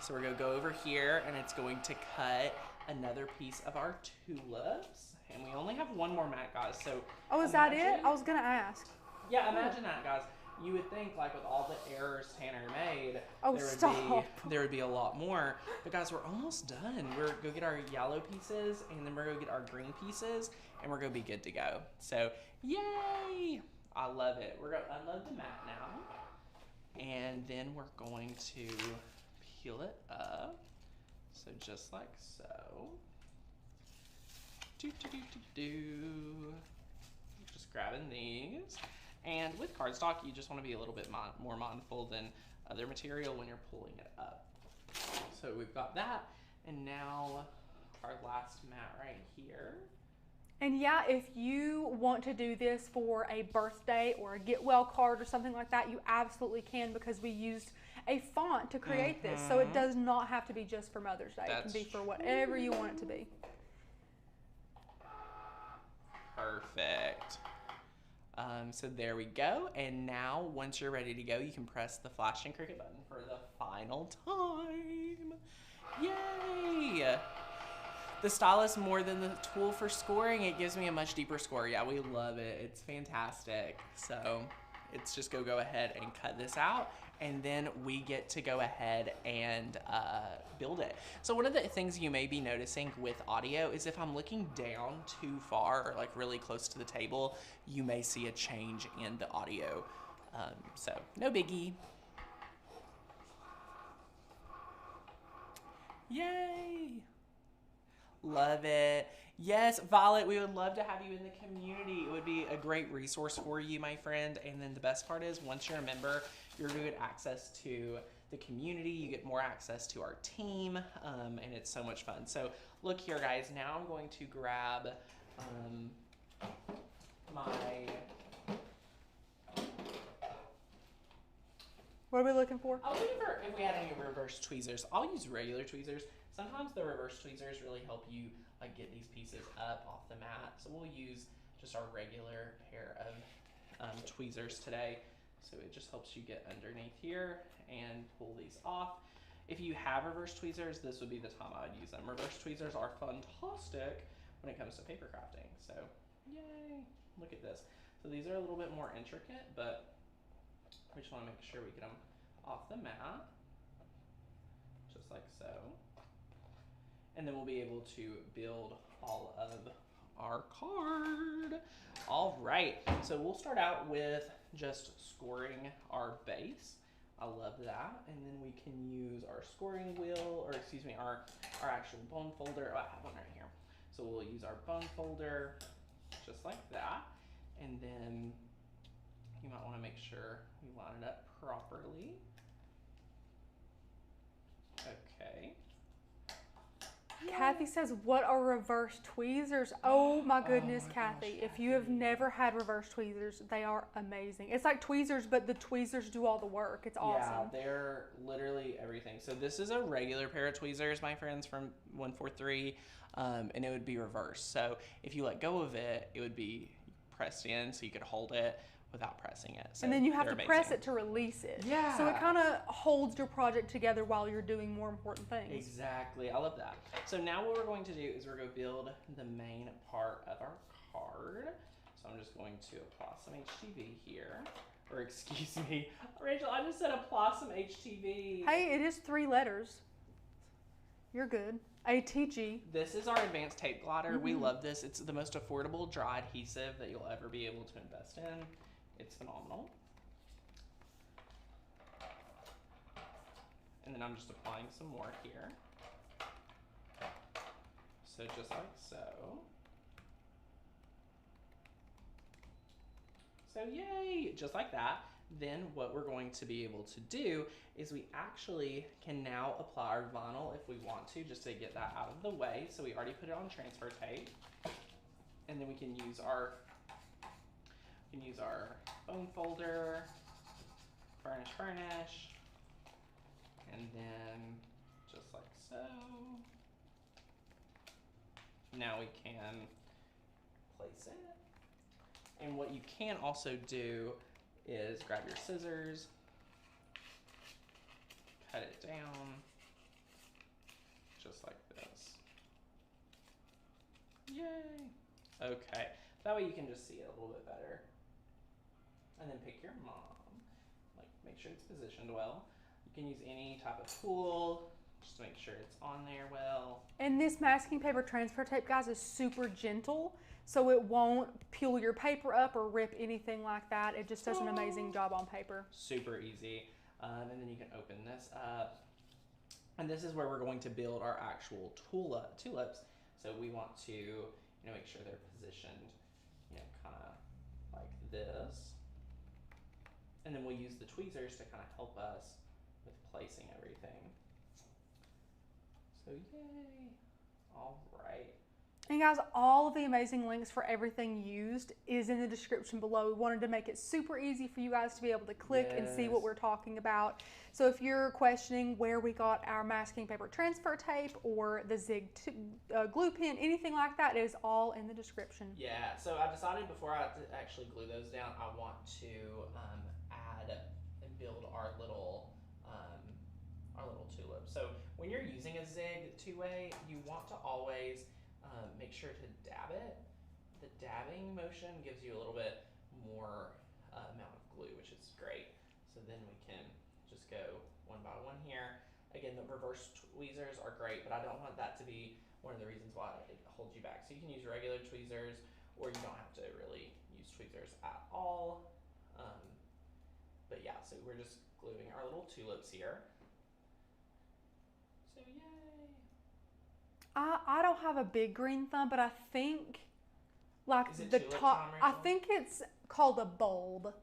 So we're gonna go over here and it's going to cut another piece of our tulips. And we only have one more mat, guys. So is that it? I was gonna ask. Yeah, imagine that, guys. You would think like with all the errors Tanner made, there would be a lot more. But guys, we're almost done. We're gonna get our yellow pieces and then we're gonna get our green pieces and we're gonna be good to go. So yay! I love it. We're gonna unload the mat now. And then we're going to peel it up. So just like so. Just grabbing these. And with cardstock, you just want to be a little bit more mindful than other material when you're pulling it up. So we've got that, and now our last mat right here. And yeah, if you want to do this for a birthday or a get well card or something like that, you absolutely can, because we used a font to create this. So it does not have to be just for Mother's Day. It can be for whatever you want it to be. Perfect. So there we go. And now once you're ready to go, you can press the flashing Cricut button for the final time. Yay! The stylus more than the tool for scoring. It gives me a much deeper score. Yeah, we love it. It's fantastic. So it's just go ahead and cut this out. And then we get to go ahead and build it. So one of the things you may be noticing with audio is if I'm looking down too far or like really close to the table, you may see a change in the audio. So no biggie. Yay! Love it. Yes, Violet, we would love to have you in the community. It would be a great resource for you, my friend. And then the best part is once you're a member, you're going to get access to the community. You get more access to our team, and it's so much fun. So look here, guys. Now I'm going to grab What are we looking for? I was looking for if we had any reverse tweezers. I'll use regular tweezers. Sometimes the reverse tweezers really help you like get these pieces up off the mat. So we'll use just our regular pair of tweezers today. So it just helps you get underneath here and pull these off. If you have reverse tweezers, this would be the time I would use them. Reverse tweezers are fantastic when it comes to paper crafting. So yay, look at this. So these are a little bit more intricate, but we just want to make sure we get them off the mat, just like so. And then we'll be able to build all of our card. All right, so we'll start out with just scoring our base. I love that. And then we can use our scoring wheel, or excuse me, our actual bone folder. Oh, I have one right here. So we'll use our bone folder just like that. And then you might want to make sure we line it up properly. Okay. Kathy says, what are reverse tweezers? Oh my goodness, my Kathy. gosh, If you have Kathy. never had reverse tweezers, they are amazing. It's like tweezers, but the tweezers do all the work. It's awesome. Yeah, they're literally everything. So this is a regular pair of tweezers, my friends, from 143, and it would be reversed. So if you let go of it, it would be pressed in so you could hold it without pressing it. So and then you have to they're press amazing. it to release it. Yeah. So it kind of holds your project together while you're doing more important things. Exactly. I love that. So now what we're going to do is we're going to build the main part of our card. So I'm just going to apply some HTV here. Or excuse me, Rachel, I just said apply some HTV. Hey, it is 3 letters. You're good. ATG. This is our advanced tape glider. We love this. It's the most affordable dry adhesive that you'll ever be able to invest in. It's phenomenal. And then I'm just applying some more here. So just like so. So yay, just like that. Then what we're going to be able to do is we actually can now apply our vinyl if we want to, just to get that out of the way. So we already put it on transfer tape. And then we can use our bone folder, furnish, and then just like so. Now we can place it. And what you can also do is grab your scissors, cut it down, just like this. Yay! Okay, that way you can just see it a little bit better. And then pick your mom, like make sure it's positioned well. You can use any type of tool, just to make sure it's on there well. And this masking paper transfer tape, guys, is super gentle, so it won't peel your paper up or rip anything like that. It just does an amazing job on paper. Super easy. And then you can open this up. And this is where we're going to build our actual tulips. So we want to, make sure they're positioned, kind of like this. And then we'll use the tweezers to kind of help us with placing everything. So yay. All right. And guys, all of the amazing links for everything used is in the description below. We wanted to make it super easy for you guys to be able to click and see what we're talking about. So if you're questioning where we got our masking paper transfer tape or the Zig glue pen, anything like that, it is all in the description. Yeah, so I decided before I actually glue those down, I want to add and build our little tulip. So when you're using a Zig two-way, you want to always make sure to dab it. The dabbing motion gives you a little bit more amount of glue, which is great. So then we can just go one by one here. Again, the reverse tweezers are great, but I don't want that to be one of the reasons why it holds you back. So you can use regular tweezers, or you don't have to really use tweezers at all. But yeah, so we're just gluing our little tulips here. So yay. I don't have a big green thumb, but I think like Is it the tulip top, time, I Rachel? think it's called a bulb.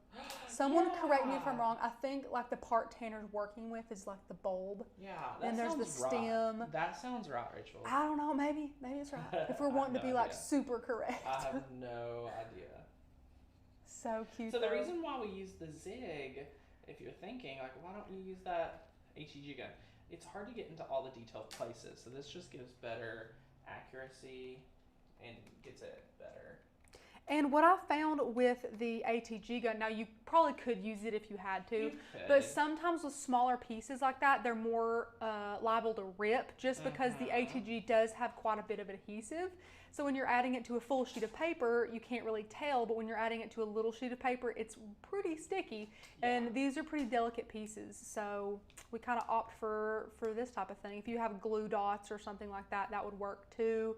Someone correct me if I'm Yeah. wrong. I think like the part Tanner's working with is like the bulb. Yeah, that And there's the sounds right. stem. That sounds right, Rachel. I don't know, maybe it's right. If we're I have wanting to no be like idea. super correct. I have no idea. So cute. So the though. reason why we use the Zig, if you're thinking, like, why don't you use that HEG gun? It's hard to get into all the detailed places, so this just gives better accuracy and gets it better. And what I found with the ATG gun, now you probably could use it if you had to, You but could. sometimes with smaller pieces like that, they're more liable to rip just because the ATG does have quite a bit of adhesive. So when you're adding it to a full sheet of paper, you can't really tell, but when you're adding it to a little sheet of paper, it's pretty sticky. And these are pretty delicate pieces, so we kind of opt for this type of thing. If you have glue dots or something like that, that would work too.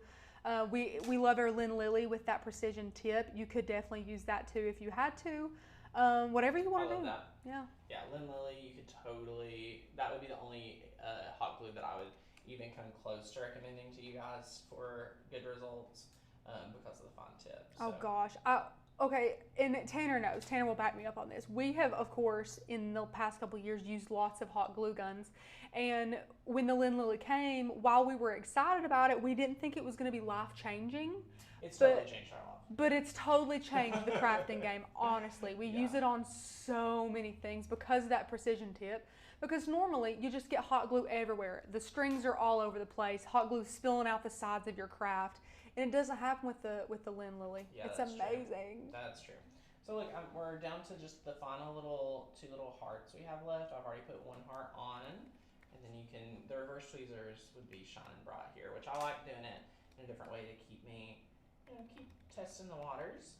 We love our Lynn Lily with that precision tip. You could definitely use that too if you had to. Whatever you want to do. That. Yeah. Yeah, Lynn Lily, you could totally, that would be the only hot glue that I would even come close to recommending to you guys for good results because of the fine tip. Oh So. gosh. Okay, and Tanner knows. Tanner will back me up on this. We have, of course, in the past couple of years, used lots of hot glue guns. And when the Lynn Lily came, while we were excited about it, we didn't think it was going to be life-changing. It's totally changed our life. But it's totally changed the crafting game, honestly. We use it on so many things because of that precision tip. Because normally, you just get hot glue everywhere. The strings are all over the place. Hot glue spilling out the sides of your craft. And it doesn't happen with the Lynn Lily. Yeah, it's that's amazing. True. That's true. So look, we're down to just the final two little hearts we have left. I've already put one heart on, and then you can, the reverse tweezers would be shining bright here, which I like doing it in a different way to keep me, keep testing the waters.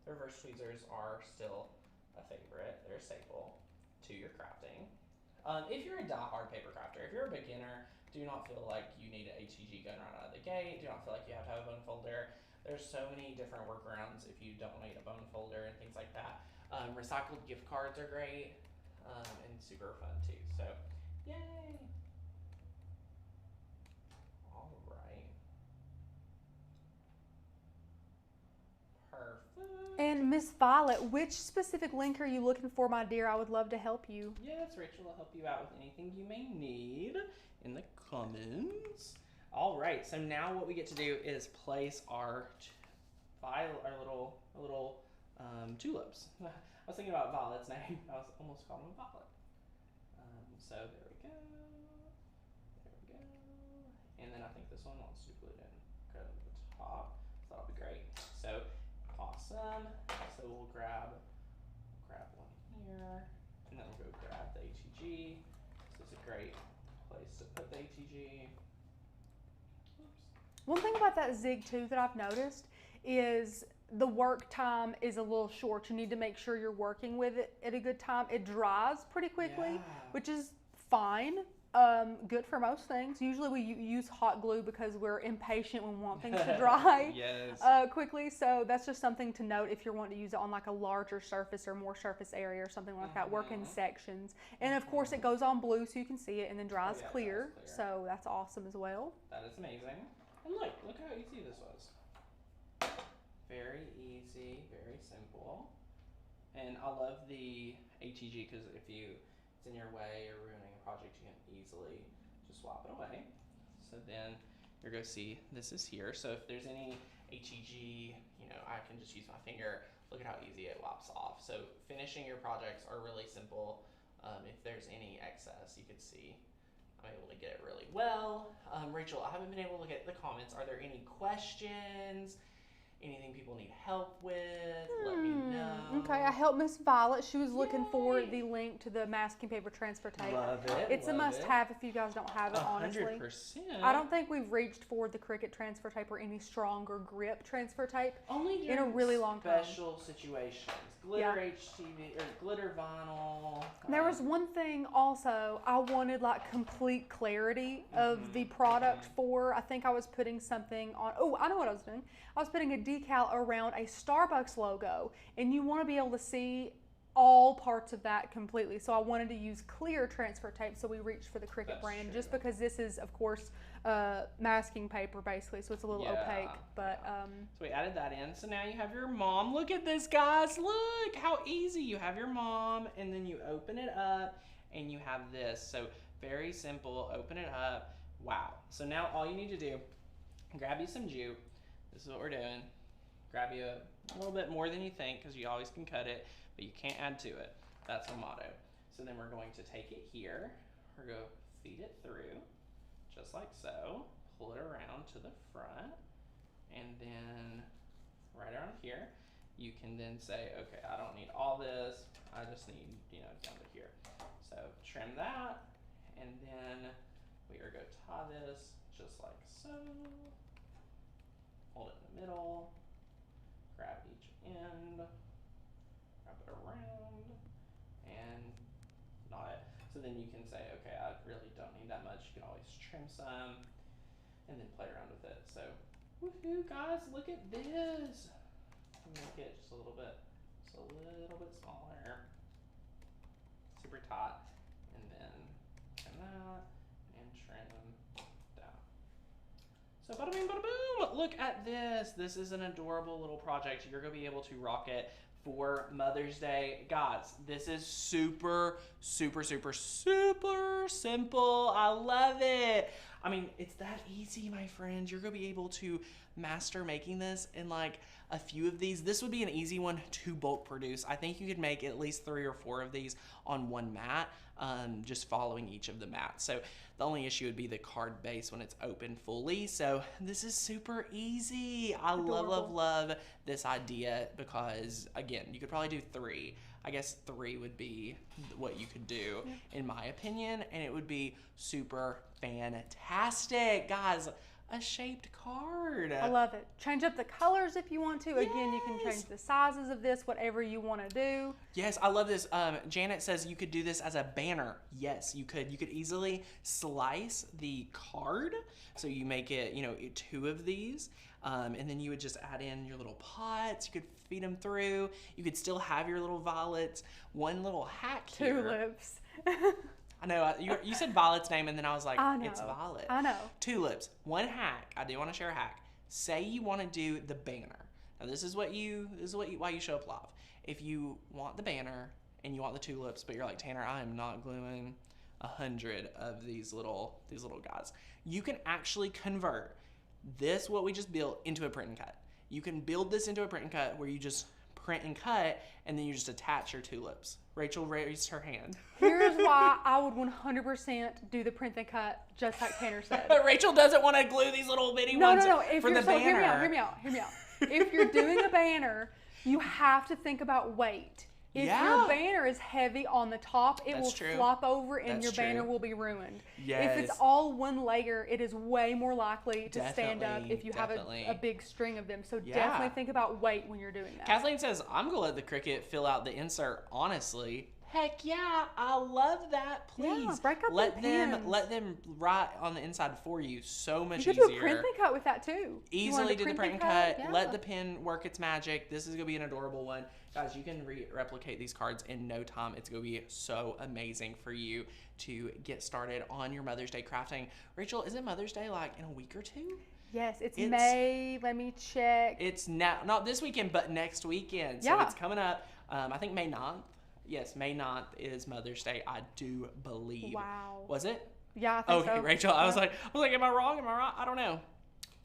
The reverse tweezers are still a favorite. They're a staple to your crafting. If you're a die-hard paper crafter, if you're a beginner, do not feel like you need an HEG gun right out of the gate. Do not feel like you have to have a bone folder. There's so many different workarounds if you don't need a bone folder and things like that. Recycled gift cards are great and super fun too. So, yay! All right. Perfect. And Miss Violet, which specific link are you looking for, my dear? I would love to help you. Yes, Rachel will help you out with anything you may need in the comments. All right, so now what we get to do is place our little tulips. I was thinking about Violet's name. I was almost calling them Violet. So there we go. There we go. And then I think this one wants to be glued in kind of at the top. So that'll be great. So awesome. So we'll grab one here, and then we'll go grab the HEG. So it's a great place to put the HEG. One thing about that Zig too that I've noticed is the work time is a little short. You need to make sure you're working with it at a good time. It dries pretty quickly, which is fine. Good for most things. Usually we use hot glue because we're impatient when we want things to dry quickly. So that's just something to note if you're wanting to use it on like a larger surface or more surface area or something like that. Work in sections. And of course it goes on blue so you can see it and then dries clear. So that's awesome as well. That is amazing. And look how easy this was. Very easy, very simple. And I love the HEG because if it's in your way or ruining a project, you can easily just swap it away. So then you're going to see this is here. So if there's any HEG, I can just use my finger. Look at how easy it wipes off. So finishing your projects are really simple. If there's any excess, you could see I'm able to get it really well. Rachel, I haven't been able to get the comments. Are there any questions? Anything people need help with? Let me know. Okay, I helped Miss Violet. She was looking for the link to the masking paper transfer tape. Love it. It's a must-have if you guys don't have it, honestly. 100%. I don't think we've reached for the Cricut transfer tape or any stronger grip transfer tape Only in a really long time. Special situations. Glitter HTV or glitter vinyl. There was one thing also I wanted like complete clarity of the product for. I think I was putting something on. Oh, I know what I was doing. I was putting a decal around a Starbucks logo, and you want to be able to see all parts of that completely. So I wanted to use clear transfer tape, so we reached for the Cricut brand just because this is, of course, masking paper basically, so it's a little opaque. But so we added that in. So now you have your mom. Look at this, guys. Look how easy. You have your mom, and then you open it up, and you have this. So very simple. Open it up. Wow. So now all you need to do, grab you some jute. This is what we're doing. Grab you a little bit more than you think because you always can cut it, but you can't add to it. That's our motto. So then we're going to take it here. We're going to feed it through, just like so. Pull it around to the front, and then right around here. You can then say, okay, I don't need all this. I just need, you know, down to here. So trim that, and then we are going to tie this just like so. Hold it in the middle, grab each end, wrap it around, and knot it. So then you can say, okay, I really don't need that much. You can always trim some, and then play around with it. So, woohoo, guys, look at this. Make it just a little bit smaller, super tight, and then trim that and trim down. So bada bing, bada boom. Look at this. This is an adorable little project. You're gonna be able to rock it for Mother's Day. Guys, this is super, super, super, super simple. I love it. I mean, it's that easy, my friends. You're gonna be able to master making this in like a few of these. This would be an easy one to bulk produce. I think you could make at least 3 or 4 of these on one mat, just following each of the mats. So the only issue would be the card base when it's open fully. So this is super easy. I love this idea because, again, you could probably do 3. I guess 3 would be what you could do, in my opinion, and it would be super fantastic. Guys, a shaped card. I love it. Change up the colors if you want to. Yes. Again, you can change the sizes of this, whatever you want to do. Yes, I love this. Janet says you could do this as a banner. Yes, you could. You could easily slice the card. So you make it, you know, 2 of these. And then you would just add in your little pots. You could feed them through. You could still have your little violets. One little hack here. Tulips. I know, you said Violet's name, and then I was like, it's Violet. I know. Tulips. One hack. I do want to share a hack. Say you want to do the banner. Now this is why you show up live. If you want the banner and you want the tulips, but you're like, Tanner, I am not gluing 100 of these little guys. You can actually convert this, what we just built, into a print and cut. You can build this into a print and cut where you just print and cut, and then you just attach your tulips. Rachel raised her hand. Here's why I would 100% do the print and cut, just like Tanner said. Rachel doesn't want to glue these little bitty ones for the banner. Hear me out. If you're doing a banner, you have to think about weight. If your banner is heavy on the top, it will flop over and your banner will be ruined. Yes. If it's all one layer, it is way more likely to stand up if you have a big string of them. So definitely think about weight when you're doing that. Kathleen says, I'm going to let the Cricut fill out the insert, honestly. Heck yeah, I love that. Please break up let them write on the inside for you. So much easier. You could do a print and cut with that too. Easily do the print and cut. Let the pen work its magic. This is going to be an adorable one. Guys, you can replicate these cards in no time. It's going to be so amazing for you to get started on your Mother's Day crafting. Rachel, isn't Mother's Day like in a week or 2? Yes, it's May. Let me check. It's now, not this weekend, but next weekend. So it's coming up. I think May 9th. Yes, May 9th is Mother's Day, I do believe. Wow. Was it? Yeah, I think so. Okay, Rachel, I was like, am I wrong? Am I right? I don't know.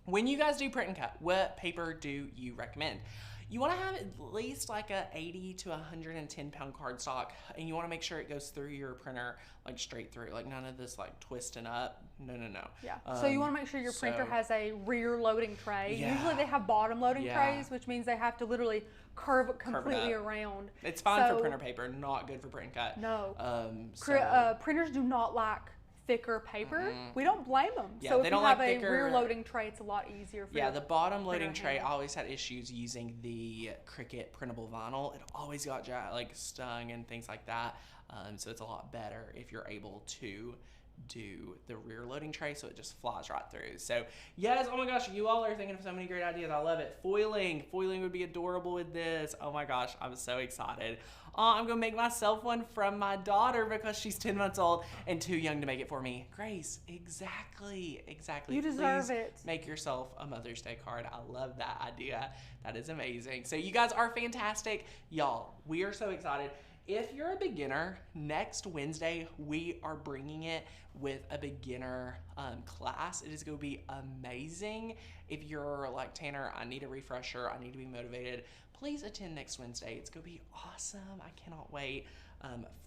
When you guys do print and cut, what paper do you recommend? You want to have at least like a 80 to 110 pound cardstock, and you want to make sure it goes through your printer like straight through, like none of this like twisting up. No. Yeah. So you want to make sure your printer has a rear loading tray. Yeah. Usually they have bottom loading trays, which means they have to literally curve it completely around. It's fine for printer paper, not good for print and cut. No. Printers do not like thicker paper. We don't blame them. So if you have a rear loading tray, it's a lot easier for the bottom loading tray, I always had issues using the Cricut printable vinyl. It always got like stung and things like that. So it's a lot better if you're able to do the rear loading tray so it just flies right through. So yes, oh my gosh, you all are thinking of so many great ideas. I love it. Foiling would be adorable with this. Oh my gosh, I'm so excited. I'm gonna make myself one from my daughter because she's 10 months old and too young to make it for me. Grace, exactly. You deserve it. Make yourself a Mother's Day card. I love that idea. That is amazing. So you guys are fantastic. Y'all, we are so excited. If you're a beginner, next Wednesday, we are bringing it with a beginner class. It is going to be amazing. If you're like, Tanner, I need a refresher, I need to be motivated, please attend next Wednesday. It's going to be awesome. I cannot wait.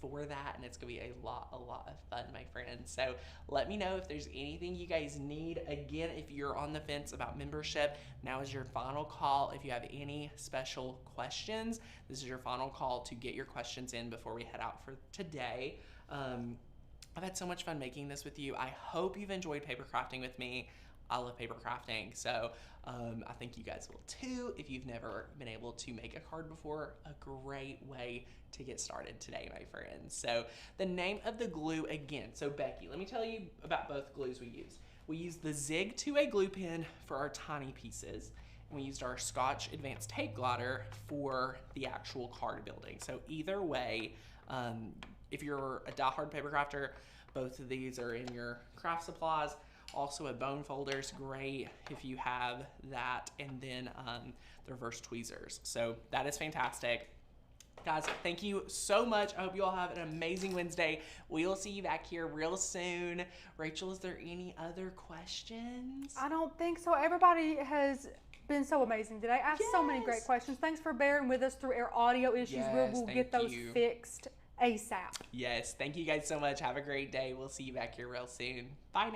for that, and it's gonna be a lot of fun, my friends. So let me know if there's anything you guys need. Again, if you're on the fence about membership, now is your final call. If you have any special questions, this is your final call to get your questions in before we head out for today. I've had so much fun making this with you. I hope you've enjoyed paper crafting with me. I love paper crafting, so I think you guys will too. If you've never been able to make a card before, a great way to get started today, my friends. So the name of the glue again. So Becky, let me tell you about both glues we use. We use the Zig 2A glue pen for our tiny pieces, and we used our Scotch Advanced Tape Glider for the actual card building. So either way, if you're a diehard paper crafter, both of these are in your craft supplies. Also a bone folder is great if you have that, and then the reverse tweezers. So that is fantastic. Guys, thank you so much. I hope you all have an amazing Wednesday. We will see you back here real soon. Rachel, is there any other questions? I don't think so. Everybody has been so amazing today. Asked so many great questions. Thanks for bearing with us through our audio issues. We'll get those fixed ASAP. Yes, thank you guys so much. Have a great day. We'll see you back here real soon. Bye now.